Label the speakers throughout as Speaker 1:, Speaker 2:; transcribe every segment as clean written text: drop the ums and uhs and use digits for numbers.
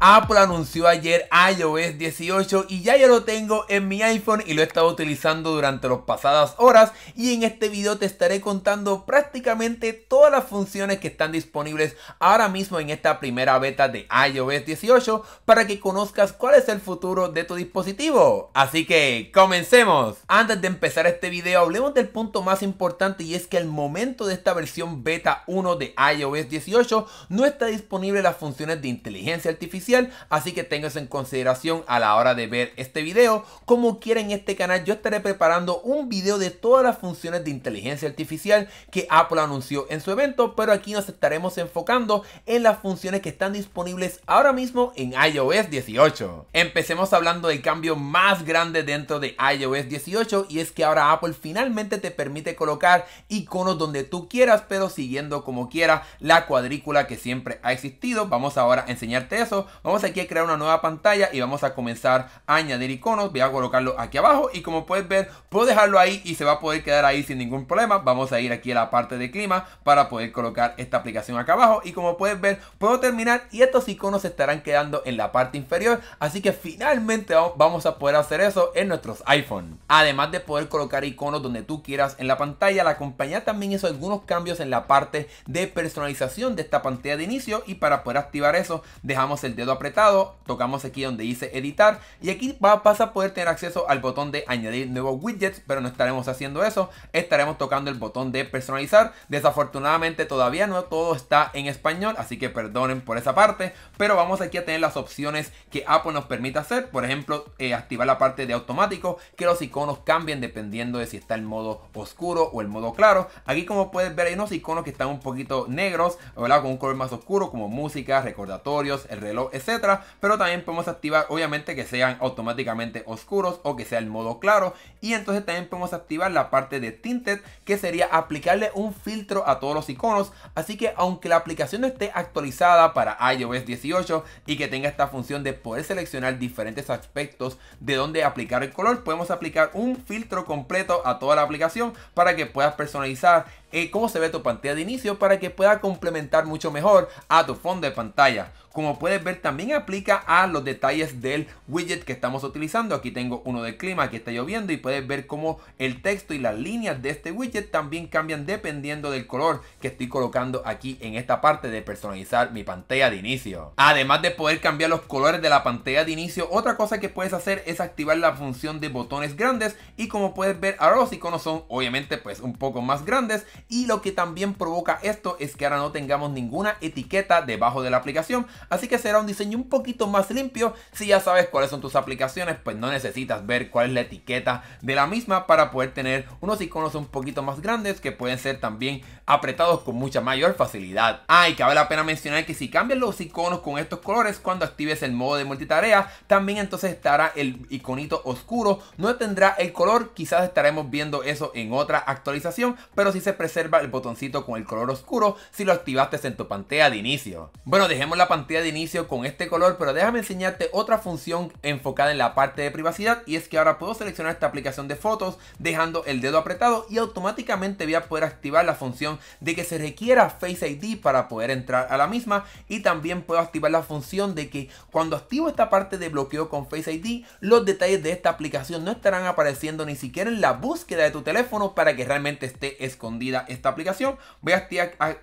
Speaker 1: Apple anunció ayer iOS 18 y ya yo lo tengo en mi iPhone y lo he estado utilizando durante las pasadas horas, y en este video te estaré contando prácticamente todas las funciones que están disponibles ahora mismo en esta primera beta de iOS 18 para que conozcas cuál es el futuro de tu dispositivo. Así que comencemos. Antes de empezar este video, hablemos del punto más importante, y es que al momento de esta versión beta 1 de iOS 18 no está disponible las funciones de inteligencia artificial, así que tenga eso en consideración a la hora de ver este video. Como quiera, en este canal yo estaré preparando un video de todas las funciones de inteligencia artificial que Apple anunció en su evento, pero aquí nos estaremos enfocando en las funciones que están disponibles ahora mismo en iOS 18. Empecemos hablando del cambio más grande dentro de iOS 18, y es que ahora Apple finalmente te permite colocar iconos donde tú quieras, pero siguiendo como quiera la cuadrícula que siempre ha existido. Vamos ahora a enseñarte eso. Vamos aquí a crear una nueva pantalla y vamos a comenzar a añadir iconos. Voy a colocarlo aquí abajo y como puedes ver puedo dejarlo ahí y se va a poder quedar ahí sin ningún problema. Vamos a ir aquí a la parte de clima para poder colocar esta aplicación acá abajo, y como puedes ver puedo terminar y estos iconos se estarán quedando en la parte inferior, así que finalmente vamos a poder hacer eso en nuestros iPhone. Además de poder colocar iconos donde tú quieras en la pantalla, la compañía también hizo algunos cambios en la parte de personalización de esta pantalla de inicio, y para poder activar eso dejamos el dedo apretado, tocamos aquí donde dice editar, y aquí vas a poder tener acceso al botón de añadir nuevos widgets, pero no estaremos haciendo eso, estaremos tocando el botón de personalizar. Desafortunadamente todavía no todo está en español, así que perdonen por esa parte, pero vamos aquí a tener las opciones que Apple nos permite hacer. Por ejemplo, activar la parte de automático, que los iconos cambien dependiendo de si está el modo oscuro o el modo claro. Aquí como puedes ver hay unos iconos que están un poquito negros, ¿verdad?, con un color más oscuro, como música, recordatorios, el reloj, etcétera, pero también podemos activar obviamente que sean automáticamente oscuros o que sea el modo claro, y entonces también podemos activar la parte de tinted, que sería aplicarle un filtro a todos los iconos. Así que aunque la aplicación no esté actualizada para iOS 18 y que tenga esta función de poder seleccionar diferentes aspectos de donde aplicar el color, podemos aplicar un filtro completo a toda la aplicación para que puedas personalizar cómo se ve tu pantalla de inicio, para que pueda complementar mucho mejor a tu fondo de pantalla. Como puedes ver también aplica a los detalles del widget que estamos utilizando. Aquí tengo uno del clima, aquí está lloviendo, y puedes ver cómo el texto y las líneas de este widget también cambian dependiendo del color que estoy colocando aquí en esta parte de personalizar mi pantalla de inicio. Además de poder cambiar los colores de la pantalla de inicio, otra cosa que puedes hacer es activar la función de botones grandes, y como puedes ver ahora los iconos son obviamente pues un poco más grandes, y lo que también provoca esto es que ahora no tengamos ninguna etiqueta debajo de la aplicación, así que será un diseño un poquito más limpio. Si ya sabes cuáles son tus aplicaciones, pues no necesitas ver cuál es la etiqueta de la misma para poder tener unos iconos un poquito más grandes que pueden ser también apretados con mucha mayor facilidad. Y cabe la pena mencionar que si cambias los iconos con estos colores, cuando actives el modo de multitarea, también entonces estará el iconito oscuro, no tendrá el color. Quizás estaremos viendo eso en otra actualización, pero si se preserva el botoncito con el color oscuro si lo activaste en tu pantalla de inicio. Bueno, dejemos la pantalla de inicio con este color, pero déjame enseñarte otra función enfocada en la parte de privacidad, y es que ahora puedo seleccionar esta aplicación de fotos dejando el dedo apretado, y automáticamente voy a poder activar la función de que se requiera Face ID para poder entrar a la misma, y también puedo activar la función de que cuando activo esta parte de bloqueo con Face ID, los detalles de esta aplicación no estarán apareciendo ni siquiera en la búsqueda de tu teléfono, para que realmente esté escondida esta aplicación. Voy a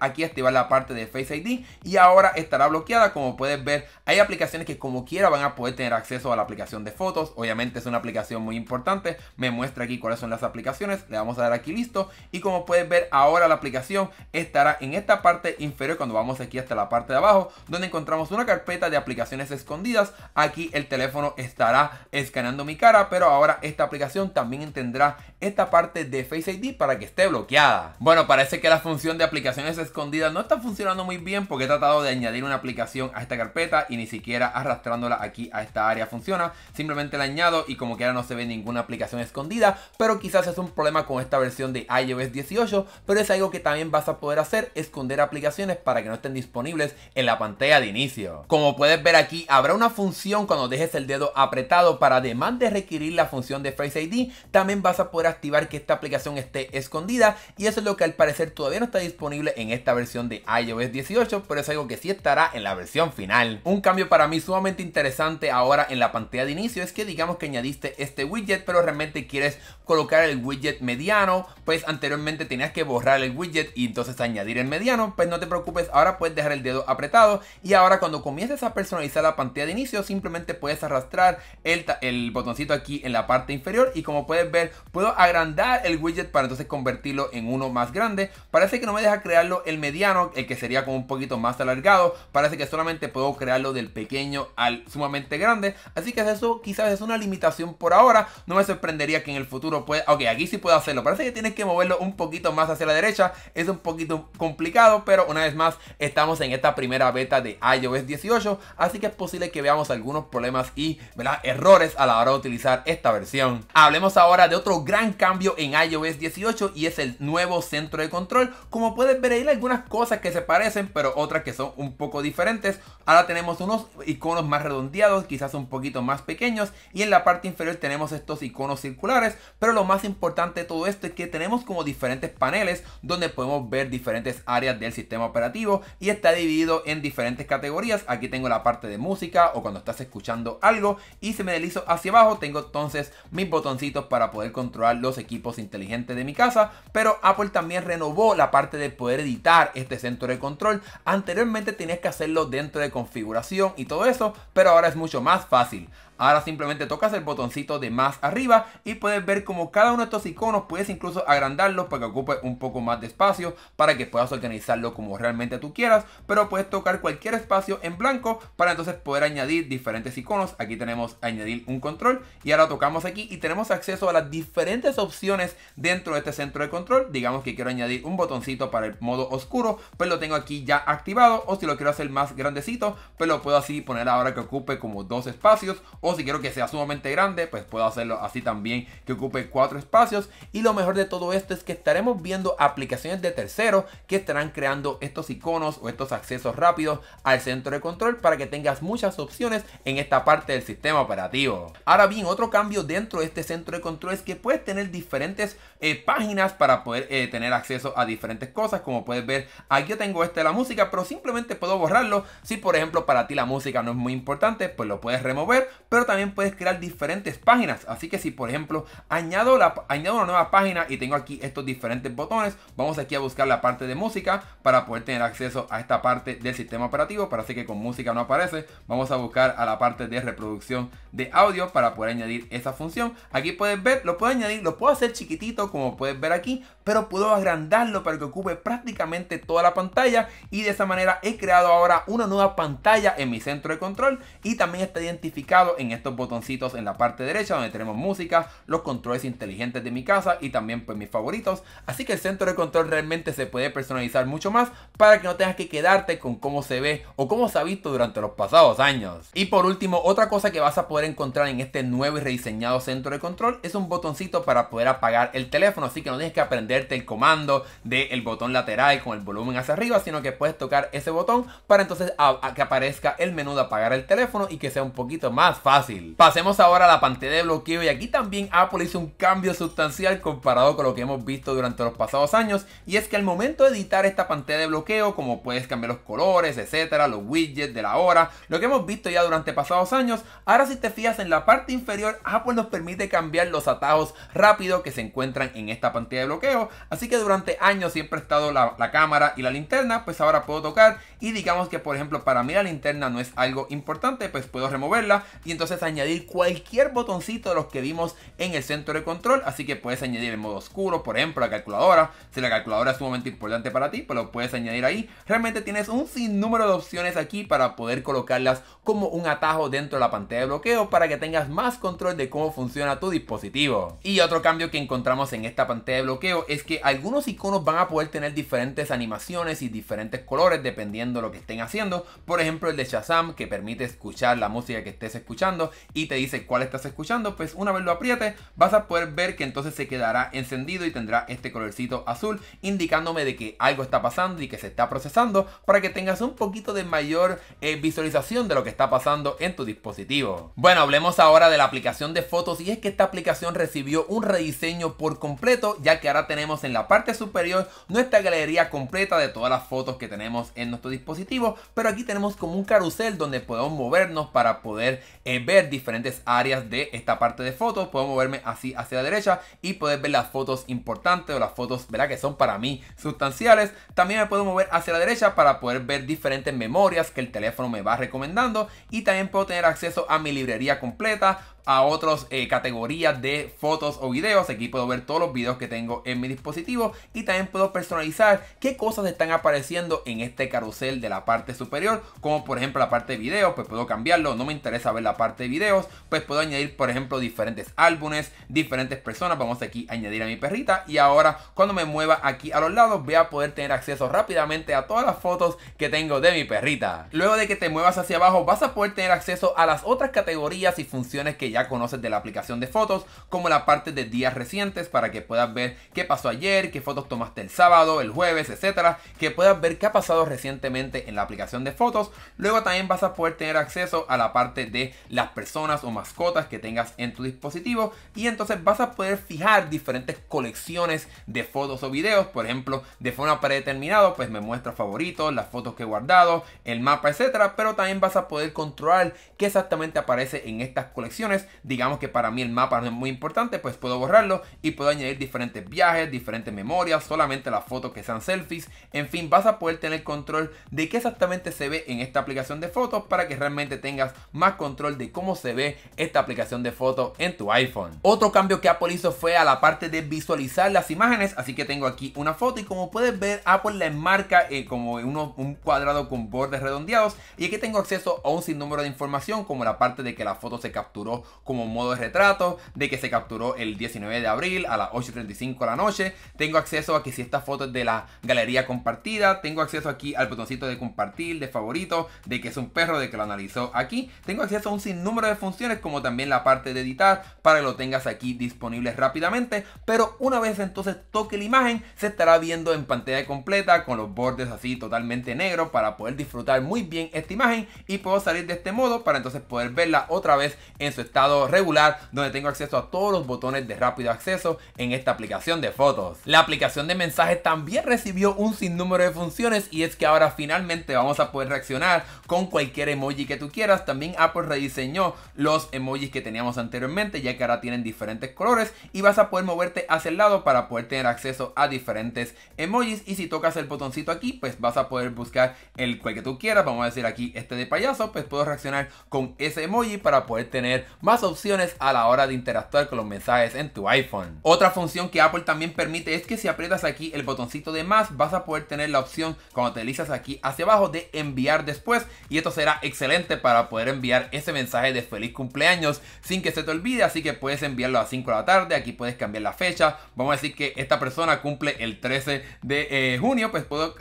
Speaker 1: activar la parte de Face ID y ahora estará bloqueada. Como puedes ver, hay aplicaciones que como quiera van a poder tener acceso a la aplicación de fotos. Obviamente es una aplicación muy importante. Me muestra aquí cuáles son las aplicaciones. Le vamos a dar aquí listo, y como puedes ver ahora la aplicación estará en esta parte inferior cuando vamos aquí hasta la parte de abajo, donde encontramos una carpeta de aplicaciones escondidas. Aquí el teléfono estará escaneando mi cara, pero ahora esta aplicación también tendrá esta parte de Face ID para que esté bloqueada. Bueno, parece que la función de aplicaciones escondidas no está funcionando muy bien, porque he tratado de añadir una aplicación a esta carpeta y ni siquiera arrastrándola aquí a esta área funciona. Simplemente la añado y como quiera no se ve ninguna aplicación escondida, pero quizás es un problema con esta versión de iOS 18, pero es algo que también vas a poder hacer, esconder aplicaciones para que no estén disponibles en la pantalla de inicio. Como puedes ver aquí, habrá una función cuando dejes el dedo apretado para, además de requerir la función de Face ID, también vas a poder activar que esta aplicación esté escondida, y eso es lo que al parecer todavía no está disponible en esta versión de iOS 18, pero es algo que sí estará en la versión final. Un cambio para mí sumamente interesante ahora en la pantalla de inicio es que digamos que añadiste este widget, pero realmente quieres colocar el widget mediano, pues anteriormente tenías que borrar el widget y entonces añadir el mediano. Pues no te preocupes, ahora puedes dejar el dedo apretado y ahora cuando comiences a personalizar la pantalla de inicio simplemente puedes arrastrar el botoncito aquí en la parte inferior y como puedes ver puedo agrandar el widget para entonces convertirlo en uno más grande. Parece que no me deja crearlo el mediano, el que sería como un poquito más alargado. Parece que solamente puedo crearlo del pequeño al sumamente grande, así que eso quizás es una limitación por ahora. No me sorprendería que en el futuro pueda, ok, aquí sí puedo hacerlo. Parece que tienes que moverlo un poquito más hacia la derecha, es un poquito complicado, pero una vez más estamos en esta primera beta de iOS 18, así que es posible que veamos algunos problemas y errores a la hora de utilizar esta versión. Hablemos ahora de otro gran cambio en iOS 18 y es el nuevo centro de control. Como puedes ver hay algunas cosas que se parecen pero otras que son un poco diferentes. Ahora tenemos unos iconos más redondeados, quizás un poquito más pequeños, y en la parte inferior tenemos estos iconos circulares, pero lo más importante de todo esto es que tenemos como diferentes paneles donde podemos ver diferentes áreas del sistema operativo y está dividido en diferentes categorías. Aquí tengo la parte de música o cuando estás escuchando algo, y si me deslizo hacia abajo tengo entonces mis botoncitos para poder controlar los equipos inteligentes de mi casa. Pero Apple también renovó la parte de poder editar este centro de control. Anteriormente tenías que hacerlo dentro de configuración y todo eso, pero ahora es mucho más fácil. Ahora simplemente tocas el botoncito de más arriba y puedes ver como cada uno de estos iconos puedes incluso agrandarlo para que ocupe un poco más de espacio para que puedas organizarlo como realmente tú quieras, pero puedes tocar cualquier espacio en blanco para entonces poder añadir diferentes iconos. Aquí tenemos añadir un control y ahora tocamos aquí y tenemos acceso a las diferentes opciones dentro de este centro de control. Digamos que quiero añadir un botoncito para el modo oscuro, pues lo tengo aquí ya activado, o si lo quiero hacer más grandecito, pues lo puedo así poner ahora que ocupe como 2 espacios, o si quiero que sea sumamente grande, pues puedo hacerlo así también que ocupe 4 espacios. Y lo mejor de todo esto es que estaremos viendo aplicaciones de terceros que estarán creando estos iconos o estos accesos rápidos al centro de control para que tengas muchas opciones en esta parte del sistema operativo. Ahora bien, otro cambio dentro de este centro de control es que puedes tener diferentes páginas para poder tener acceso a diferentes cosas. Como puedes ver, aquí yo tengo de la música, pero simplemente puedo borrarlo. Si por ejemplo para ti la música no es muy importante, pues lo puedes remover, pero también puedes crear diferentes páginas. Así que si por ejemplo añado una nueva página y tengo aquí estos diferentes botones, vamos aquí a buscar la parte de música para poder tener acceso a esta parte del sistema operativo. Parece que con música no aparece. Vamos a buscar a la parte de reproducción de audio para poder añadir esa función. Aquí puedes ver, lo puedo añadir, lo puedo hacer chiquitito como puedes ver aquí, pero puedo agrandarlo para que ocupe prácticamente toda la pantalla, y de esa manera he creado ahora una nueva pantalla en mi centro de control y también está identificado en estos botoncitos en la parte derecha donde tenemos música, los controles inteligentes de mi casa y también pues mis favoritos. Así que el centro de control realmente se puede personalizar mucho más para que no tengas que quedarte con cómo se ve o cómo se ha visto durante los pasados años. Y por último, otra cosa que vas a poder encontrar en este nuevo y rediseñado centro de control es un botoncito para poder apagar el teléfono, así que no tienes que aprenderte el comando del botón lateral con el volumen hacia arriba, sino que puedes tocar ese botón para entonces que aparezca el menú de apagar el teléfono y que sea un poquito más fácil. Pasemos ahora a la pantalla de bloqueo, y aquí también Apple hizo un cambio sustancial comparado con lo que hemos visto durante los pasados años, y es que al momento de editar esta pantalla de bloqueo, como puedes cambiar los colores, etcétera, los widgets de la hora, lo que hemos visto ya durante pasados años, ahora si te fijas en la parte inferior, Apple nos permite cambiar los atajos rápidos que se encuentran en esta pantalla de bloqueo. Así que durante años siempre ha estado la cámara y la linterna, pues ahora puedo tocar, y digamos que por ejemplo para mí la linterna no es algo importante, pues puedo removerla y entonces añadir cualquier botoncito de los que vimos en el centro de control. Así que puedes añadir el modo oscuro, por ejemplo la calculadora. Si la calculadora es sumamente importante para ti, pues lo puedes añadir ahí. Realmente tienes un sinnúmero de opciones aquí para poder colocarlas como un atajo dentro de la pantalla de bloqueo para que tengas más control de cómo funciona tu dispositivo. Y otro cambio que encontramos en esta pantalla de bloqueo es que algunos iconos van a poder tener diferentes animaciones y diferentes colores dependiendo de lo que estén haciendo. Por ejemplo el de Shazam, que permite escuchar la música que estés escuchando, escuchando y te dice cuál estás escuchando, pues una vez lo aprietes vas a poder ver que entonces se quedará encendido y tendrá este colorcito azul indicándome de que algo está pasando y que se está procesando, para que tengas un poquito de mayor visualización de lo que está pasando en tu dispositivo. Bueno, hablemos ahora de la aplicación de fotos, y es que esta aplicación recibió un rediseño por completo, ya que ahora tenemos en la parte superior nuestra galería completa de todas las fotos que tenemos en nuestro dispositivo, pero aquí tenemos como un carrusel donde podemos movernos para poder ver diferentes áreas de esta parte de fotos. Puedo moverme así hacia la derecha y poder ver las fotos importantes o las fotos, ¿verdad?, que son para mí sustanciales. También me puedo mover hacia la derecha para poder ver diferentes memorias que el teléfono me va recomendando, y también puedo tener acceso a mi librería completa, a otras categorías de fotos o videos. Aquí puedo ver todos los videos que tengo en mi dispositivo, y también puedo personalizar qué cosas están apareciendo en este carrusel de la parte superior, como por ejemplo la parte de videos. Pues puedo cambiarlo, no me interesa ver la parte de videos, pues puedo añadir por ejemplo diferentes álbumes, diferentes personas. Vamos aquí a añadir a mi perrita, y ahora cuando me mueva aquí a los lados voy a poder tener acceso rápidamente a todas las fotos que tengo de mi perrita. Luego de que te muevas hacia abajo vas a poder tener acceso a las otras categorías y funciones que ya conoces de la aplicación de fotos, como la parte de días recientes, para que puedas ver qué pasó ayer, qué fotos tomaste el sábado, el jueves, etcétera, que puedas ver qué ha pasado recientemente en la aplicación de fotos. Luego también vas a poder tener acceso a la parte de las personas o mascotas que tengas en tu dispositivo, y entonces vas a poder fijar diferentes colecciones de fotos o videos. Por ejemplo, de forma predeterminado, pues me muestra favoritos, las fotos que he guardado, el mapa, etcétera, pero también vas a poder controlar qué exactamente aparece en estas colecciones. Digamos que para mí el mapa no es muy importante, pues puedo borrarlo y puedo añadir diferentes viajes, diferentes memorias, solamente las fotos que sean selfies. En fin, vas a poder tener control de qué exactamente se ve en esta aplicación de fotos, para que realmente tengas más control de cómo se ve esta aplicación de fotos en tu iPhone. Otro cambio que Apple hizo fue a la parte de visualizar las imágenes, así que tengo aquí una foto y como puedes ver Apple la enmarca como un cuadrado con bordes redondeados, y aquí tengo acceso a un sinnúmero de información, como la parte de que la foto se capturó como modo de retrato, de que se capturó el 19 de abril a las 8:35 de la noche. Tengo acceso a que si esta foto es de la galería compartida, tengo acceso aquí al botoncito de compartir, de favorito, de que es un perro, de que lo analizó aquí. Tengo acceso a un sinnúmero de funciones, como también la parte de editar, para que lo tengas aquí disponible rápidamente. Pero una vez entonces toque la imagen, se estará viendo en pantalla completa con los bordes así totalmente negros, para poder disfrutar muy bien esta imagen. Y puedo salir de este modo para entonces poder verla otra vez en su estado regular, donde tengo acceso a todos los botones de rápido acceso en esta aplicación de fotos. La aplicación de mensajes también recibió un sinnúmero de funciones, y es que ahora finalmente vamos a poder reaccionar con cualquier emoji que tú quieras. También Apple rediseñó los emojis que teníamos anteriormente, ya que ahora tienen diferentes colores, y vas a poder moverte hacia el lado para poder tener acceso a diferentes emojis. Y si tocas el botoncito aquí, pues vas a poder buscar el cual que tú quieras. Vamos a decir aquí este de payaso, pues puedo reaccionar con ese emoji para poder tener más opciones a la hora de interactuar con los mensajes en tu iPhone. Otra función que Apple también permite es que si aprietas aquí el botoncito de más, vas a poder tener la opción, cuando te deslizas aquí hacia abajo, de enviar después, y esto será excelente para poder enviar ese mensaje de feliz cumpleaños sin que se te olvide. Así que puedes enviarlo a 5 de la tarde, aquí puedes cambiar la fecha. Vamos a decir que esta persona cumple el 13 de junio, pues puedo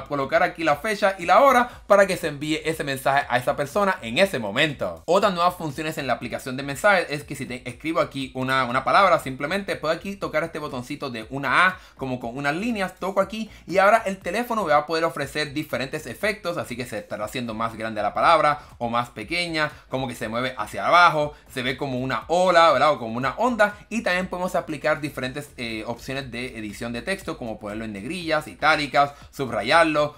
Speaker 1: colocar aquí la fecha y la hora para que se envíe ese mensaje a esa persona en ese momento. Otras nuevas funciones en la aplicación de mensajes es que si te escribo aquí una palabra, simplemente puedo aquí tocar este botoncito de una A como con unas líneas, toco aquí y ahora el teléfono me va a poder ofrecer diferentes efectos, así que se estará haciendo más grande la palabra o más pequeña, como que se mueve hacia abajo, se ve como una ola, ¿verdad?, o como una onda. Y también podemos aplicar diferentes opciones de edición de texto, como ponerlo en negrillas, itálicas, subrayarlo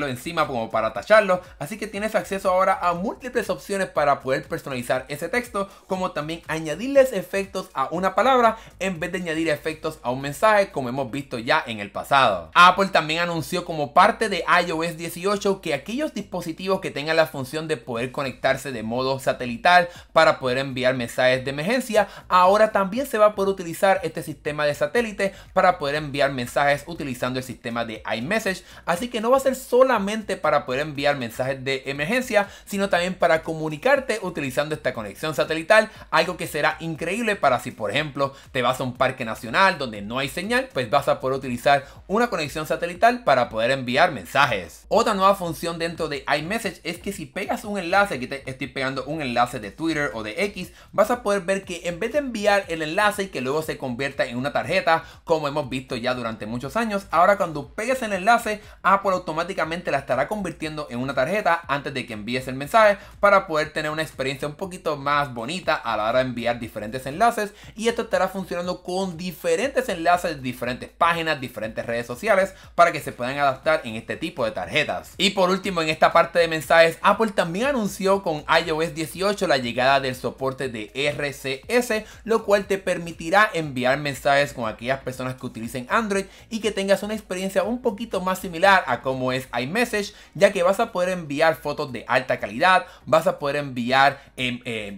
Speaker 1: encima como para tacharlo. Así que tienes acceso ahora a múltiples opciones para poder personalizar ese texto, como también añadirles efectos a una palabra en vez de añadir efectos a un mensaje, como hemos visto ya en el pasado. Apple también anunció como parte de iOS 18 que aquellos dispositivos que tengan la función de poder conectarse de modo satelital para poder enviar mensajes de emergencia, ahora también se va a poder utilizar este sistema de satélite para poder enviar mensajes utilizando el sistema de iMessage. Así que no va a ser solamente para poder enviar mensajes de emergencia, sino también para comunicarte utilizando esta conexión conexión satelital, algo que será increíble para si por ejemplo te vas a un parque nacional donde no hay señal, pues vas a poder utilizar una conexión satelital para poder enviar mensajes. Otra nueva función dentro de iMessage es que si pegas un enlace, aquí te estoy pegando un enlace de Twitter o de X, vas a poder ver que en vez de enviar el enlace y que luego se convierta en una tarjeta como hemos visto ya durante muchos años, ahora cuando pegues el enlace, Apple automáticamente la estará convirtiendo en una tarjeta antes de que envíes el mensaje, para poder tener una experiencia un poquito más bonita a la hora de enviar diferentes enlaces. Y esto estará funcionando con diferentes enlaces de diferentes páginas, diferentes redes sociales, para que se puedan adaptar en este tipo de tarjetas. Y por último, en esta parte de mensajes, Apple también anunció con iOS 18 la llegada del soporte de RCS, lo cual te permitirá enviar mensajes con aquellas personas que utilicen Android y que tengas una experiencia un poquito más similar a como es iMessage, ya que vas a poder enviar fotos de alta calidad, vas a poder enviar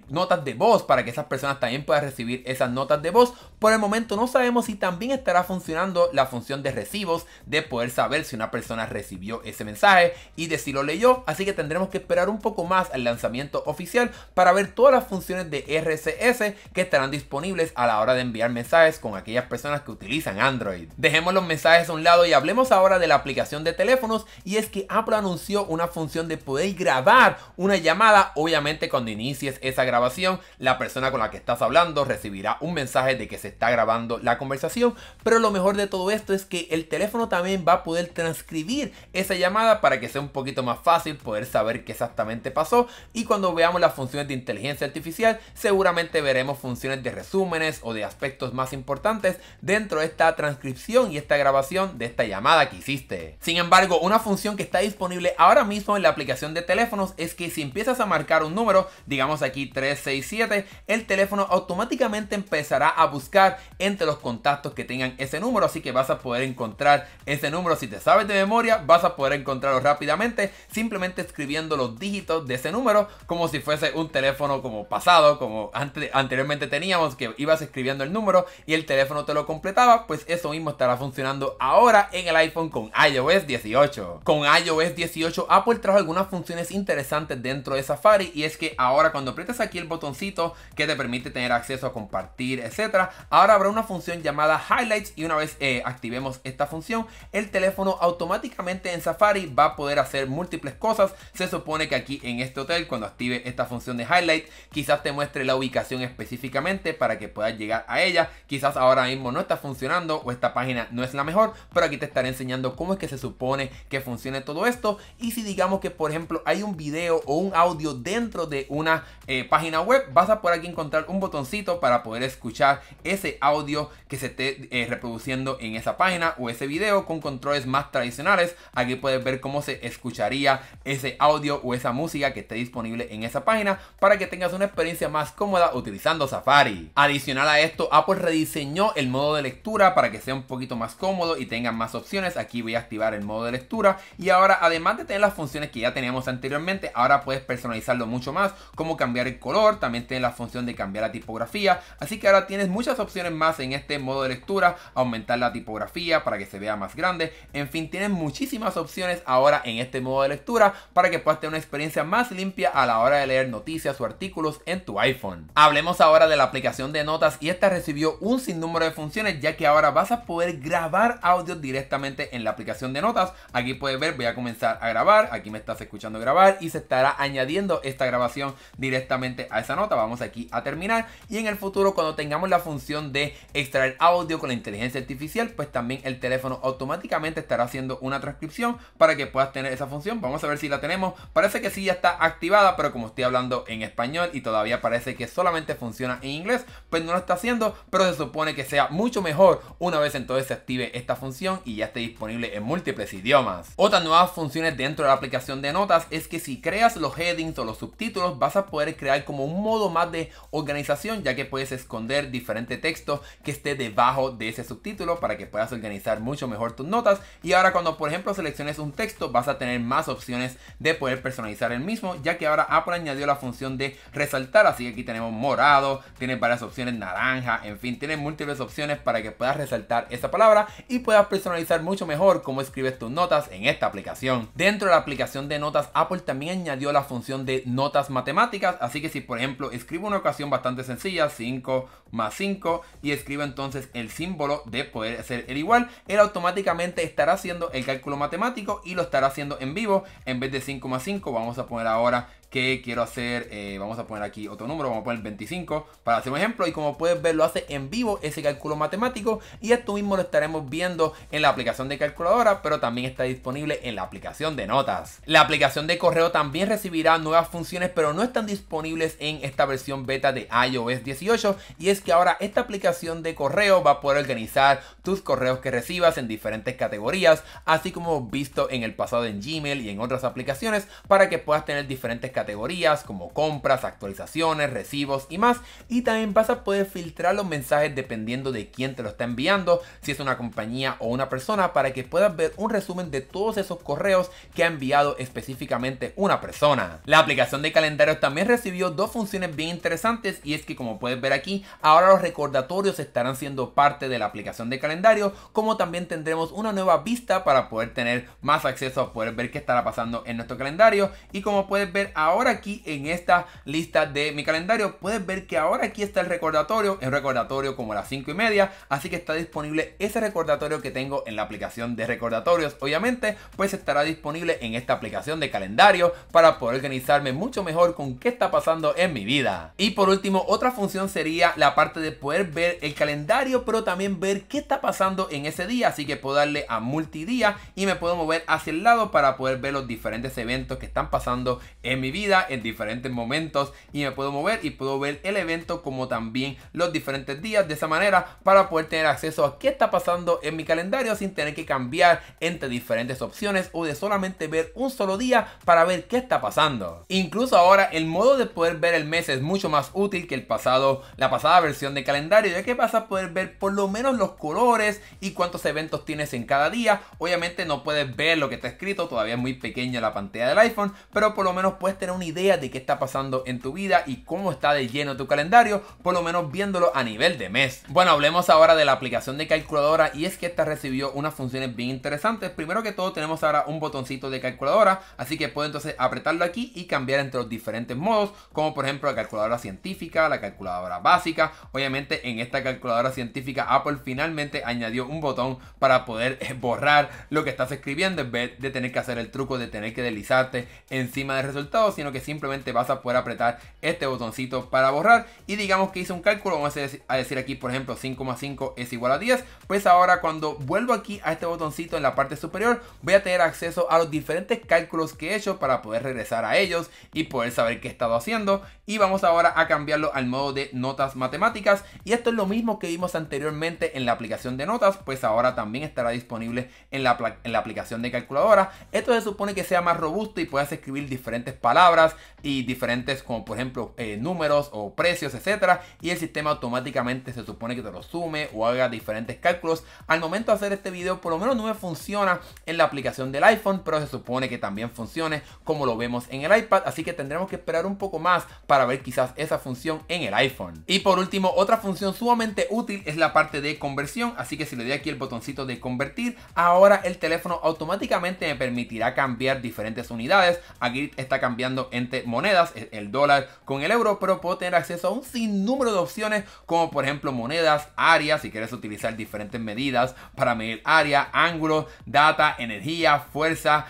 Speaker 1: notas de voz para que esas personas también puedan recibir esas notas de voz. Por el momento no sabemos si también estará funcionando la función de recibos, de poder saber si una persona recibió ese mensaje y de si lo leyó, así que tendremos que esperar un poco más al lanzamiento oficial para ver todas las funciones de RCS que estarán disponibles a la hora de enviar mensajes con aquellas personas que utilizan Android. Dejemos los mensajes a un lado y hablemos ahora de la aplicación de teléfonos, y es que Apple anunció una función de poder grabar una llamada. Obviamente cuando inicies esa grabación, la persona con la que estás hablando recibirá un mensaje de que se está grabando la conversación, pero lo mejor de todo esto es que el teléfono también va a poder transcribir esa llamada para que sea un poquito más fácil poder saber qué exactamente pasó. Y cuando veamos las funciones de inteligencia artificial, seguramente veremos funciones de resúmenes o de aspectos más importantes dentro de esta transcripción y esta grabación de esta llamada que hiciste. Sin embargo, una función que está disponible ahora mismo en la aplicación de teléfonos es que si empiezas a marcar un número, digamos aquí 367, el teléfono automáticamente empezará a buscar entre los contactos que tengan ese número, así que vas a poder encontrar ese número. Si te sabes de memoria, vas a poder encontrarlo rápidamente simplemente escribiendo los dígitos de ese número, como si fuese un teléfono como pasado, como anteriormente teníamos, que ibas escribiendo el número y el teléfono te lo completaba. Pues eso mismo estará funcionando ahora en el iPhone con iOS 18. Con iOS 18 Apple trajo algunas funciones interesantes dentro de Safari, y es que ahora cuando aprietas aquí el botoncito que te permite tener acceso a compartir, etcétera, ahora habrá una función llamada Highlights, y una vez activemos esta función, el teléfono automáticamente en Safari va a poder hacer múltiples cosas. Se supone que aquí en este hotel, cuando active esta función de Highlight, quizás te muestre la ubicación específicamente para que puedas llegar a ella. Quizás ahora mismo no está funcionando o esta página no es la mejor, pero aquí te estaré enseñando cómo es que se supone que funcione todo esto. Y si digamos que por ejemplo hay un video o un audio dentro de una página web, vas a poder aquí encontrar un botoncito para poder escuchar ese audio que se esté reproduciendo en esa página, o ese video con controles más tradicionales. Aquí puedes ver cómo se escucharía ese audio o esa música que esté disponible en esa página, para que tengas una experiencia más cómoda utilizando Safari. Adicional a esto, Apple rediseñó el modo de lectura para que sea un poquito más cómodo y tengan más opciones. Aquí voy a activar el modo de lectura, y ahora además de tener las funciones que ya teníamos anteriormente, ahora puedes personalizarlo mucho más, como cambiar el color, también tienes la función de cambiar la tipografía, así que ahora tienes muchas opciones más en este modo de lectura. Aumentar la tipografía para que se vea más grande, en fin, tienes muchísimas opciones ahora en este modo de lectura para que puedas tener una experiencia más limpia a la hora de leer noticias o artículos en tu iPhone. Hablemos ahora de la aplicación de notas, y esta recibió un sinnúmero de funciones, ya que ahora vas a poder grabar audios directamente en la aplicación de notas. Aquí puedes ver, voy a comenzar a grabar, aquí me estás escuchando grabar y se estará añadiendo esta grabación directamente a esa nota. Vamos aquí a terminar, y en el futuro cuando tengamos la función de extraer audio con la inteligencia artificial, pues también el teléfono automáticamente estará haciendo una transcripción para que puedas tener esa función. Vamos a ver si la tenemos. Parece que sí ya está activada, pero como estoy hablando en español y todavía parece que solamente funciona en inglés, pues no lo está haciendo, pero se supone que sea mucho mejor una vez entonces se active esta función y ya esté disponible en múltiples idiomas. Otras nuevas funciones dentro de la aplicación de notas es que si creas los headings o los subtítulos, vas a poder crear como un modo más de organización, ya que puedes esconder diferente texto que esté debajo de ese subtítulo para que puedas organizar mucho mejor tus notas. Y ahora cuando por ejemplo selecciones un texto, vas a tener más opciones de poder personalizar el mismo, ya que ahora Apple añadió la función de resaltar, así que aquí tenemos morado, tiene varias opciones, naranja, en fin, tiene múltiples opciones para que puedas resaltar esa palabra y puedas personalizar mucho mejor cómo escribes tus notas en esta aplicación. Dentro de la aplicación de notas, Apple también añadió la función de notas matemáticas, así Así que si por ejemplo escribo una ecuación bastante sencilla, 5 más 5, y escribo entonces el símbolo de poder hacer el igual, él automáticamente estará haciendo el cálculo matemático y lo estará haciendo en vivo. En vez de 5 más 5 vamos a poner ahora que quiero hacer, vamos a poner aquí otro número, vamos a poner 25 para hacer un ejemplo, y como puedes ver lo hace en vivo ese cálculo matemático, y esto mismo lo estaremos viendo en la aplicación de calculadora, pero también está disponible en la aplicación de notas. La aplicación de correo también recibirá nuevas funciones, pero no están disponibles en esta versión beta de iOS 18, y es que ahora esta aplicación de correo va a poder organizar tus correos que recibas en diferentes categorías, así como hemos visto en el pasado en Gmail y en otras aplicaciones, para que puedas tener diferentes categorías como compras, actualizaciones, recibos y más. Y también vas a poder filtrar los mensajes dependiendo de quién te lo está enviando, si es una compañía o una persona, para que puedas ver un resumen de todos esos correos que ha enviado específicamente una persona. La aplicación de calendarios también recibió dos funciones bien interesantes, y es que como puedes ver aquí, ahora los recordatorios estarán siendo parte de la aplicación de calendario, como también tendremos una nueva vista para poder tener más acceso a poder ver qué estará pasando en nuestro calendario. Y como puedes ver ahora aquí en esta lista de mi calendario, puedes ver que ahora aquí está el recordatorio, es un recordatorio como a las 5:30, así que está disponible ese recordatorio que tengo en la aplicación de recordatorios. Obviamente pues estará disponible en esta aplicación de calendario para poder organizarme mucho mejor con qué está pasando en mi vida. Y por último, otra función sería la parte de poder ver el calendario, pero también ver qué está pasando en ese día, así que puedo darle a multidía y me puedo mover hacia el lado para poder ver los diferentes eventos que están pasando en mi vida en diferentes momentos, y me puedo mover y puedo ver el evento como también los diferentes días de esa manera, para poder tener acceso a qué está pasando en mi calendario sin tener que cambiar entre diferentes opciones o de solamente ver un solo día para ver qué está pasando. Incluso ahora el modo de poder ver el mes es mucho más útil que la pasada versión de calendario, ya que vas a poder ver por lo menos los colores y cuántos eventos tienes en cada día. Obviamente no puedes ver lo que está escrito, todavía es muy pequeña la pantalla del iPhone, pero por lo menos puedes tener una idea de qué está pasando en tu vida y cómo está de lleno tu calendario, por lo menos viéndolo a nivel de mes. Bueno, hablemos ahora de la aplicación de calculadora, y es que esta recibió unas funciones bien interesantes. Primero que todo tenemos ahora un botoncito de calculadora, así que puedo entonces apretarlo aquí y cambiar entre los diferentes modos, como por ejemplo la calculadora científica, la calculadora básica. Obviamente en esta calculadora científica Apple finalmente añadió un botón para poder borrar lo que estás escribiendo, en vez de tener que hacer el truco de tener que deslizarte encima del resultado, sino que simplemente vas a poder apretar este botoncito para borrar. Y digamos que hice un cálculo, vamos a decir aquí por ejemplo 5 más 5 es igual a 10, pues ahora cuando vuelvo aquí a este botoncito en la parte superior voy a tener acceso a los diferentes cálculos que he hecho para poder regresar a ellos y poder saber qué he estado haciendo. Y vamos ahora a cambiarlo al modo de notas matemáticas, y esto es lo mismo que vimos anteriormente en la aplicación de notas, pues ahora también estará disponible en la aplicación de calculadora. Esto se supone que sea más robusto y puedas escribir diferentes palabras y diferentes, como por ejemplo números o precios, etcétera, y el sistema automáticamente se supone que te lo sume o haga diferentes cálculos. Al momento de hacer este video por lo menos no me funciona en la aplicación del iPhone, pero se supone que también funcione como lo vemos en el iPad, así que tendremos que esperar un poco más para ver quizás esa función en el iPhone. Y por último, otra función sumamente útil es la parte de conversión, así que si le doy aquí el botoncito de convertir, ahora el teléfono automáticamente me permitirá cambiar diferentes unidades. Aquí está cambiando entre monedas, el dólar con el euro, pero puedo tener acceso a un sinnúmero de opciones, como por ejemplo monedas, áreas, si quieres utilizar diferentes medidas para medir área, ángulo, data, energía, fuerza,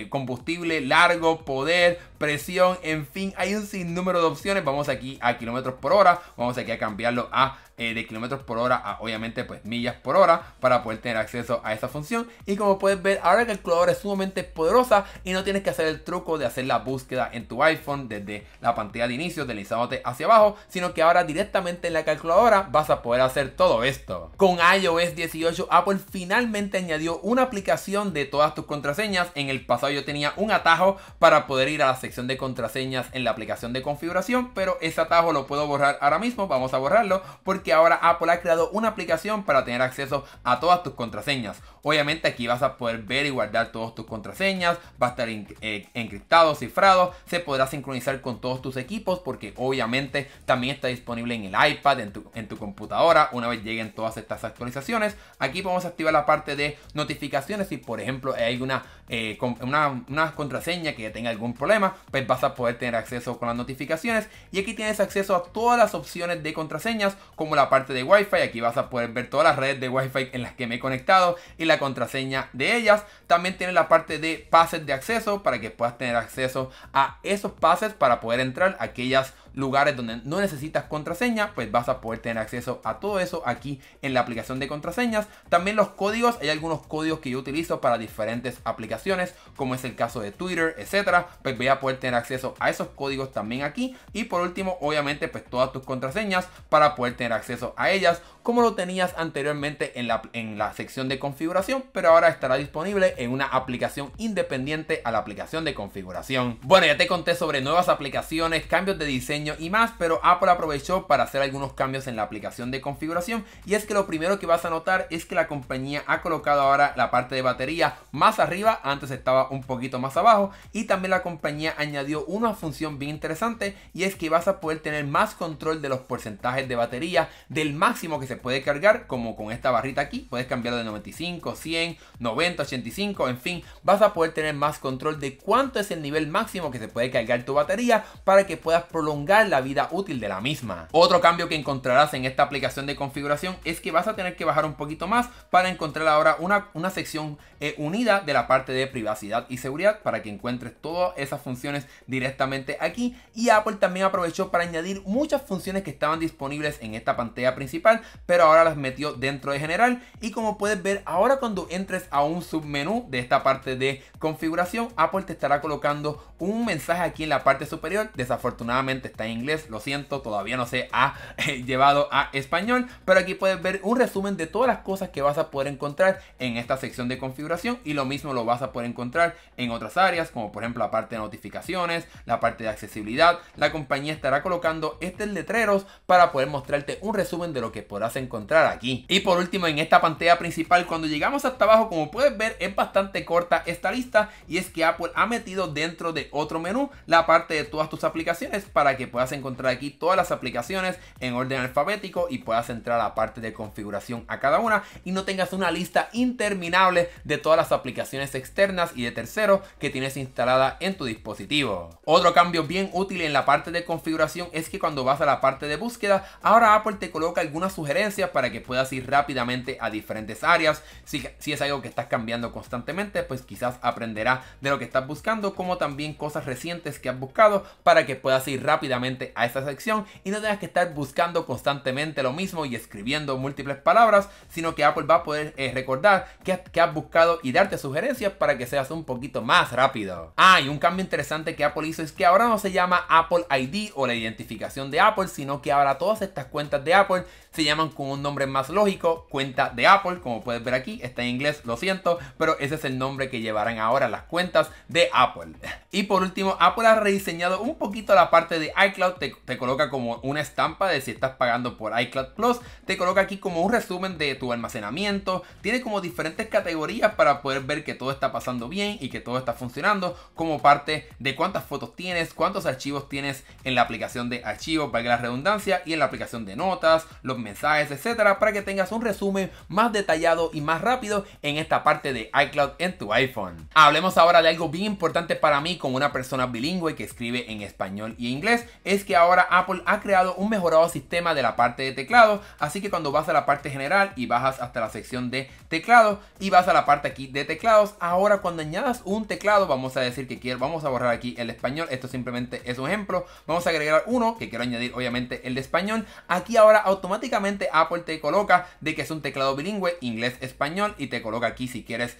Speaker 1: combustible, largo, poder, presión, en fin, hay un sinnúmero de opciones. Vamos aquí a kilómetros por hora, vamos aquí a cambiarlo a de kilómetros por hora a obviamente pues millas por hora para poder tener acceso a esa función. Y como puedes ver, ahora la calculadora es sumamente poderosa y no tienes que hacer el truco de hacer la búsqueda en tu iPhone desde la pantalla de inicio deslizándote hacia abajo, sino que ahora directamente en la calculadora vas a poder hacer todo esto. Con iOS 18 Apple finalmente añadió una aplicación de todas tus contraseñas. En el pasado yo tenía un atajo para poder ir a la sección de contraseñas en la aplicación de configuración, pero ese atajo lo puedo borrar ahora mismo. Vamos a borrarlo porque porque ahora Apple ha creado una aplicación para tener acceso a todas tus contraseñas. Obviamente aquí vas a poder ver y guardar todas tus contraseñas, va a estar encriptado, cifrado, se podrá sincronizar con todos tus equipos porque obviamente también está disponible en el iPad, en tu computadora, una vez lleguen todas estas actualizaciones. Aquí podemos activar la parte de notificaciones. Si por ejemplo hay una contraseña que tenga algún problema, pues vas a poder tener acceso con las notificaciones. Y aquí tienes acceso a todas las opciones de contraseñas, como la parte de Wi-Fi. Aquí vas a poder ver todas las redes de Wi-Fi en las que me he conectado y la contraseña de ellas. También tienes la parte de pases de acceso para que puedas tener acceso a esos pases para poder entrar a aquellos lugares donde no necesitas contraseña, pues vas a poder tener acceso a todo eso aquí en la aplicación de contraseñas. También los códigos, hay algunos códigos que yo utilizo para diferentes aplicaciones, como es el caso de Twitter, etcétera, pues voy a poder tener acceso a esos códigos también aquí. Y por último, obviamente, pues todas tus contraseñas para poder tener acceso a ellas, como lo tenías anteriormente en la sección de configuración, pero ahora estará disponible en una aplicación independiente a la aplicación de configuración. Bueno, ya te conté sobre nuevas aplicaciones, cambios de diseño y más, pero Apple aprovechó para hacer algunos cambios en la aplicación de configuración. Y es que lo primero que vas a notar es que la compañía ha colocado ahora la parte de batería más arriba, antes estaba un poquito más abajo, y también la compañía añadió una función bien interesante, y es que vas a poder tener más control de los porcentajes de batería, del máximo que se puede cargar, como con esta barrita aquí, puedes cambiarlo de 95, 100, 90, 85, en fin, vas a poder tener más control de cuánto es el nivel máximo que se puede cargar tu batería para que puedas prolongar la vida útil de la misma. Otro cambio que encontrarás en esta aplicación de configuración es que vas a tener que bajar un poquito más para encontrar ahora una sección unida de la parte de privacidad y seguridad, para que encuentres todas esas funciones directamente aquí. Y Apple también aprovechó para añadir muchas funciones que estaban disponibles en esta pantalla principal, pero ahora las metió dentro de general. Y como puedes ver, ahora cuando entres a un submenú de esta parte de configuración, Apple te estará colocando un mensaje aquí en la parte superior. Desafortunadamente está en inglés, lo siento, todavía no se ha llevado a español, pero aquí puedes ver un resumen de todas las cosas que vas a poder encontrar en esta sección de configuración, y lo mismo lo vas a poder encontrar en otras áreas, como por ejemplo la parte de notificaciones, la parte de accesibilidad. La compañía estará colocando estos letreros para poder mostrarte un resumen de lo que podrás encontrar aquí. Y por último, en esta pantalla principal, cuando llegamos hasta abajo, como puedes ver, es bastante corta esta lista, y es que Apple ha metido dentro de otro menú la parte de todas tus aplicaciones, para que puedas encontrar aquí todas las aplicaciones en orden alfabético y puedas entrar a la parte de configuración a cada una, y no tengas una lista interminable de todas las aplicaciones externas y de terceros que tienes instalada en tu dispositivo. Otro cambio bien útil en la parte de configuración es que cuando vas a la parte de búsqueda, ahora Apple te coloca algunas sugerencias para que puedas ir rápidamente a diferentes áreas. Si es algo que estás cambiando constantemente, pues quizás aprenderá de lo que estás buscando, como también cosas recientes que has buscado, para que puedas ir rápidamente a esta sección y no tengas que estar buscando constantemente lo mismo y escribiendo múltiples palabras, sino que Apple va a poder recordar que has buscado y darte sugerencias para que seas un poquito más rápido. Y un cambio interesante que Apple hizo es que ahora no se llama Apple ID o la identificación de Apple, sino que ahora todas estas cuentas de Apple se llaman con un nombre más lógico, cuenta de Apple. Como puedes ver aquí, está en inglés, lo siento, pero ese es el nombre que llevarán ahora las cuentas de Apple. Y por último, Apple ha rediseñado un poquito la parte de iCloud, te coloca como una estampa de si estás pagando por iCloud Plus, te coloca aquí como un resumen de tu almacenamiento, tiene como diferentes categorías para poder ver que todo está pasando bien y que todo está funcionando, como parte de cuántas fotos tienes, cuántos archivos tienes en la aplicación de archivos, valga la redundancia, y en la aplicación de notas, los mensajes, etcétera, para que tengas un resumen más detallado y más rápido en esta parte de iCloud en tu iPhone. Hablemos ahora de algo bien importante para mí como una persona bilingüe que escribe en español y inglés, es que ahora Apple ha creado un mejorado sistema de la parte de teclado. Así que cuando vas a la parte general y bajas hasta la sección de teclado y vas a la parte aquí de teclados, ahora cuando añadas un teclado, vamos a decir que vamos a borrar aquí el español, esto simplemente es un ejemplo, vamos a agregar uno que quiero añadir, obviamente el de español. Aquí ahora automáticamente Apple te coloca de que es un teclado bilingüe inglés-español, y te coloca aquí si quieres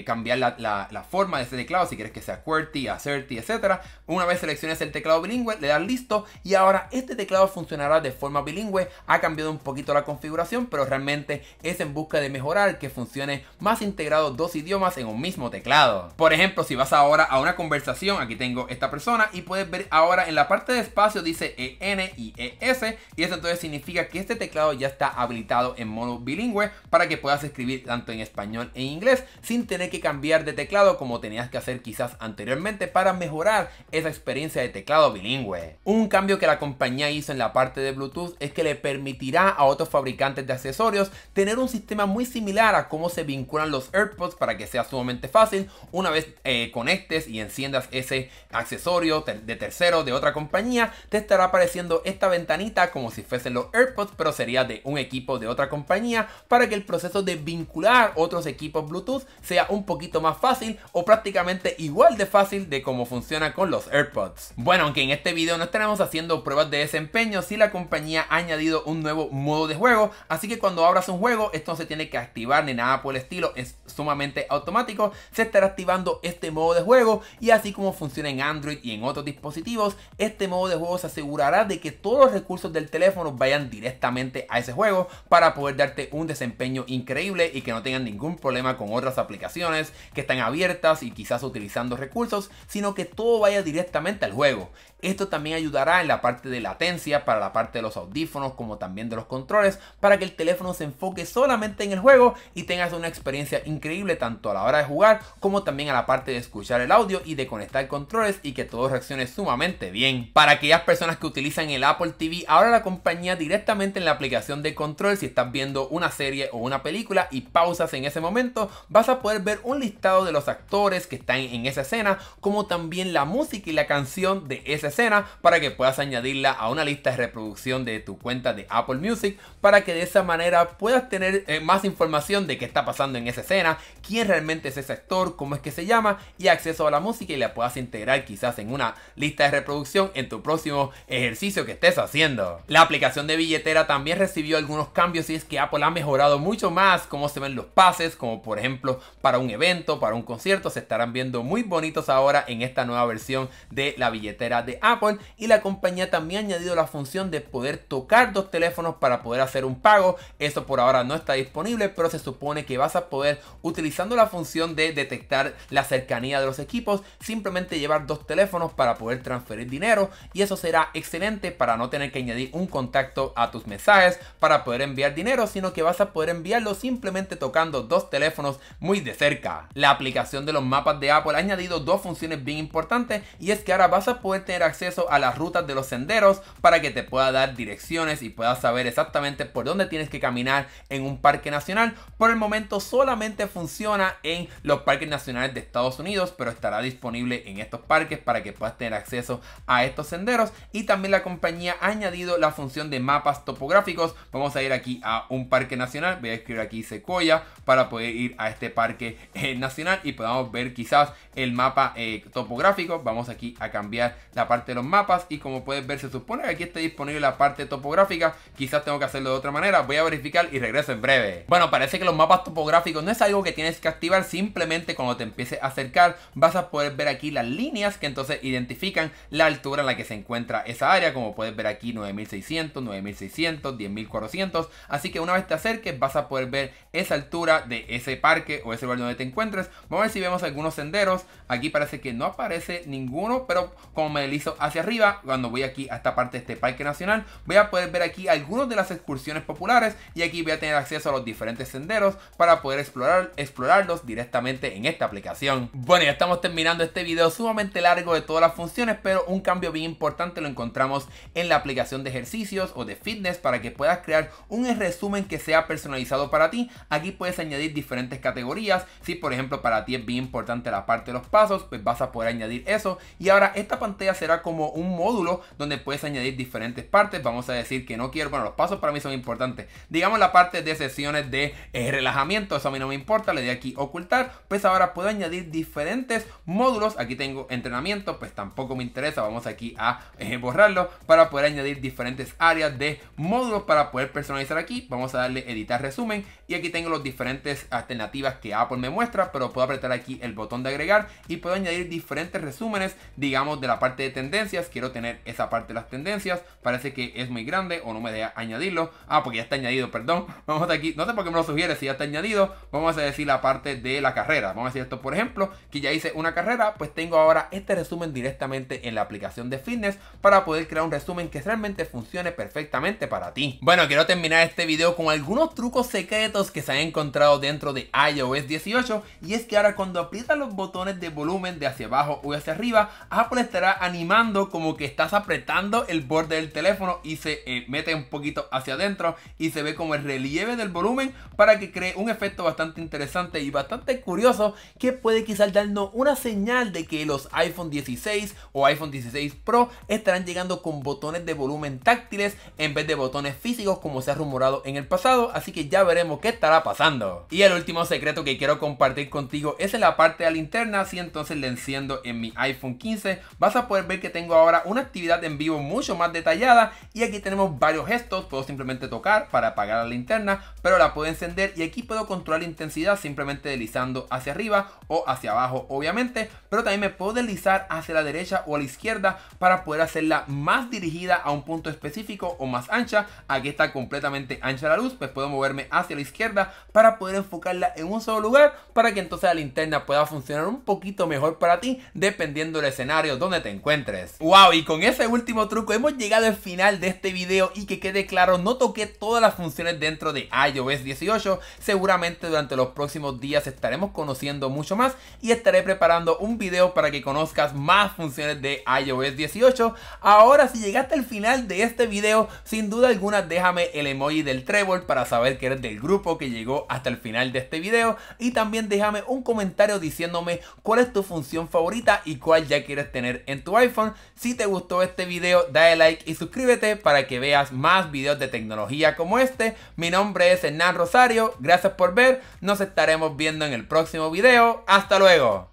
Speaker 1: cambiar la forma de ese teclado, si quieres que sea QWERTY, ASCII, etcétera. Una vez selecciones el teclado bilingüe, le das listo y ahora este teclado funcionará de forma bilingüe. Ha cambiado un poquito la configuración, pero realmente es en busca de mejorar que funcione más integrado dos idiomas en un mismo teclado. Por ejemplo, si vas ahora a una conversación, aquí tengo esta persona y puedes ver ahora en la parte de espacio dice EN y ES, y eso entonces significa que este teclado ya está habilitado en modo bilingüe para que puedas escribir tanto en español e inglés sin tener que cambiar de teclado como tenías que hacer quizás anteriormente para mejorar esa experiencia de teclado bilingüe. Un cambio que la compañía hizo en la parte de Bluetooth es que le permitirá a otros fabricantes de accesorios tener un sistema muy similar a cómo se vinculan los AirPods para que sea sumamente fácil. Una vez conectes y enciendas ese accesorio de tercero de otra compañía, te estará apareciendo esta ventanita como si fuesen los AirPods, pero sería de un equipo de otra compañía, para que el proceso de vincular otros equipos Bluetooth sea un poquito más fácil o prácticamente igual de fácil de cómo funciona con los AirPods. Bueno, aunque en este video no estaremos haciendo pruebas de desempeño, sí la compañía ha añadido un nuevo modo de juego, así que cuando abras un juego esto no se tiene que activar ni nada por el estilo, es sumamente automático, se estará activando este modo de juego. Y así como funciona en Android y en otros dispositivos, este modo de juego se asegurará de que todos los recursos del teléfono vayan directamente a ese juego para poder darte un desempeño increíble y que no tengan ningún problema con otras aplicaciones que están abiertas y quizás utilizando recursos, sino que todo vaya directamente al juego. Esto también ayudará en la parte de latencia para la parte de los audífonos como también de los controles, para que el teléfono se enfoque solamente en el juego y tengas una experiencia increíble tanto a la hora de jugar como también a la parte de escuchar el audio y de conectar controles y que todo reaccione sumamente bien. Para aquellas personas que utilizan el Apple TV, ahora la compañía directamente en la aplicación de control, si estás viendo una serie o una película y pausas en ese momento, vas a poder ver un listado de los actores que están en esa escena, como también la música y la canción de esa escena, para que puedas añadirla a una lista de reproducción de tu cuenta de Apple Music, para que de esa manera puedas tener más información de qué está pasando en esa escena, quién realmente es ese actor, cómo es que se llama, y acceso a la música, y la puedas integrar quizás en una lista de reproducción en tu próximo ejercicio que estés haciendo. La aplicación de billetera también recibió algunos cambios, y es que Apple ha mejorado mucho más cómo se ven los pases, como por ejemplo para un evento, para un concierto, se estarán viendo muy bonitos ahora en esta nueva versión de la billetera de Apple. Y la compañía también ha añadido la función de poder tocar dos teléfonos para poder hacer un pago. Eso por ahora no está disponible, pero se supone que vas a poder, utilizando la función de detectar la cercanía de los equipos, simplemente llevar dos teléfonos para poder transferir dinero, y eso será excelente para no tener que añadir un contacto a tus mensajes para poder enviar dinero, sino que vas a poder enviarlo simplemente tocando dos teléfonos muy de cerca. La aplicación de los mapas de Apple ha añadido dos funciones bien importantes, y es que ahora vas a poder tener acceso a las rutas de los senderos para que te pueda dar direcciones y puedas saber exactamente por dónde tienes que caminar en un parque nacional. Por el momento solamente funciona en los parques nacionales de Estados Unidos, pero estará disponible en estos parques para que puedas tener acceso a estos senderos. Y también la compañía ha añadido la función de mapas topográficos. Vamos a ir aquí a un parque nacional, voy a escribir aquí Sequoia para poder ir a este parque nacional y podamos ver quizás el mapa topográfico. Vamos aquí a cambiar la parte de los mapas, y como puedes ver se supone que aquí está disponible la parte topográfica. Quizás tengo que hacerlo de otra manera, voy a verificar y regreso en breve. Bueno, parece que los mapas topográficos no es algo que tienes que activar, simplemente cuando te empieces a acercar vas a poder ver aquí las líneas que entonces identifican la altura en la que se encuentra esa área, como puedes ver aquí 9600, 9600, 10400, así que una vez te acerques vas a poder ver esa altura de ese parque o ese lugar donde te encuentres. Vamos a ver si vemos algunos senderos. Aquí parece que no aparece ninguno, pero como me deslizo hacia arriba, cuando voy aquí a esta parte de este parque nacional, voy a poder ver aquí algunos de las excursiones populares, y aquí voy a tener acceso a los diferentes senderos para poder explorarlos directamente en esta aplicación. Bueno, ya estamos terminando este video sumamente largo de todas las funciones, pero un cambio bien importante lo encontramos en la aplicación de ejercicios o de fitness, para que puedas crear un resumen que sea personalizado para ti. Aquí puedes añadir diferentes categorías. Si por ejemplo para ti es bien importante la parte de los pasos, pues vas a poder añadir eso. Y ahora esta pantalla será como un módulo donde puedes añadir diferentes partes. Vamos a decir que no quiero, bueno, los pasos para mí son importantes, digamos la parte de sesiones de relajamiento, eso a mí no me importa, le doy aquí ocultar. Pues ahora puedo añadir diferentes módulos. Aquí tengo entrenamiento, pues tampoco me interesa, vamos aquí a borrarlo, para poder añadir diferentes áreas de módulos para poder personalizar. Aquí vamos a darle editar resumen, y aquí tengo las diferentes alternativas que Apple me muestra, pero puedo apretar aquí el botón de agregar y puedo añadir diferentes resúmenes, digamos de la parte de tendencias. Quiero quiero tener esa parte de las tendencias. Parece que es muy grande o no me deja añadirlo. Porque ya está añadido, perdón. Vamos a aquí, no sé por qué me lo sugiere si ya está añadido. Vamos a decir la parte de la carrera. Vamos a decir esto, por ejemplo, que ya hice una carrera, pues tengo ahora este resumen directamente en la aplicación de fitness para poder crear un resumen que realmente funcione perfectamente para ti. Bueno, quiero terminar este video con algunos trucos secretos que se han encontrado dentro de iOS 18, y es que ahora cuando aprietas los botones de volumen de hacia abajo o hacia arriba, Apple estará animando como que estás apretando el borde del teléfono y se mete un poquito hacia adentro y se ve como el relieve del volumen para que cree un efecto bastante interesante y bastante curioso que puede quizás darnos una señal de que los iPhone 16 o iPhone 16 Pro estarán llegando con botones de volumen táctiles en vez de botones físicos como se ha rumorado en el pasado, así que ya veremos qué estará pasando. Y el último secreto que quiero compartir contigo es en la parte de la linterna. Si entonces le enciendo en mi iPhone 15, vas a poder ver que tengo ahora una actividad en vivo mucho más detallada, y aquí tenemos varios gestos. Puedo simplemente tocar para apagar la linterna, pero la puedo encender, y aquí puedo controlar la intensidad simplemente deslizando hacia arriba o hacia abajo, obviamente, pero también me puedo deslizar hacia la derecha o a la izquierda para poder hacerla más dirigida a un punto específico o más ancha. Aquí está completamente ancha la luz, pues puedo moverme hacia la izquierda para poder enfocarla en un solo lugar, para que entonces la linterna pueda funcionar un poquito mejor para ti dependiendo del escenario donde te encuentres. Wow, y con ese último truco hemos llegado al final de este video, y que quede claro, no toqué todas las funciones dentro de iOS 18. Seguramente durante los próximos días estaremos conociendo mucho más y estaré preparando un video para que conozcas más funciones de iOS 18. Ahora, si llegaste al final de este video, sin duda alguna déjame el emoji del trébol para saber que eres del grupo que llegó hasta el final de este video, y también déjame un comentario diciéndome cuál es tu función favorita y cuál ya quieres tener en tu iPhone. Si te gustó este video, dale like y suscríbete para que veas más videos de tecnología como este. Mi nombre es Hernán Rosario, gracias por ver, nos estaremos viendo en el próximo video. Hasta luego.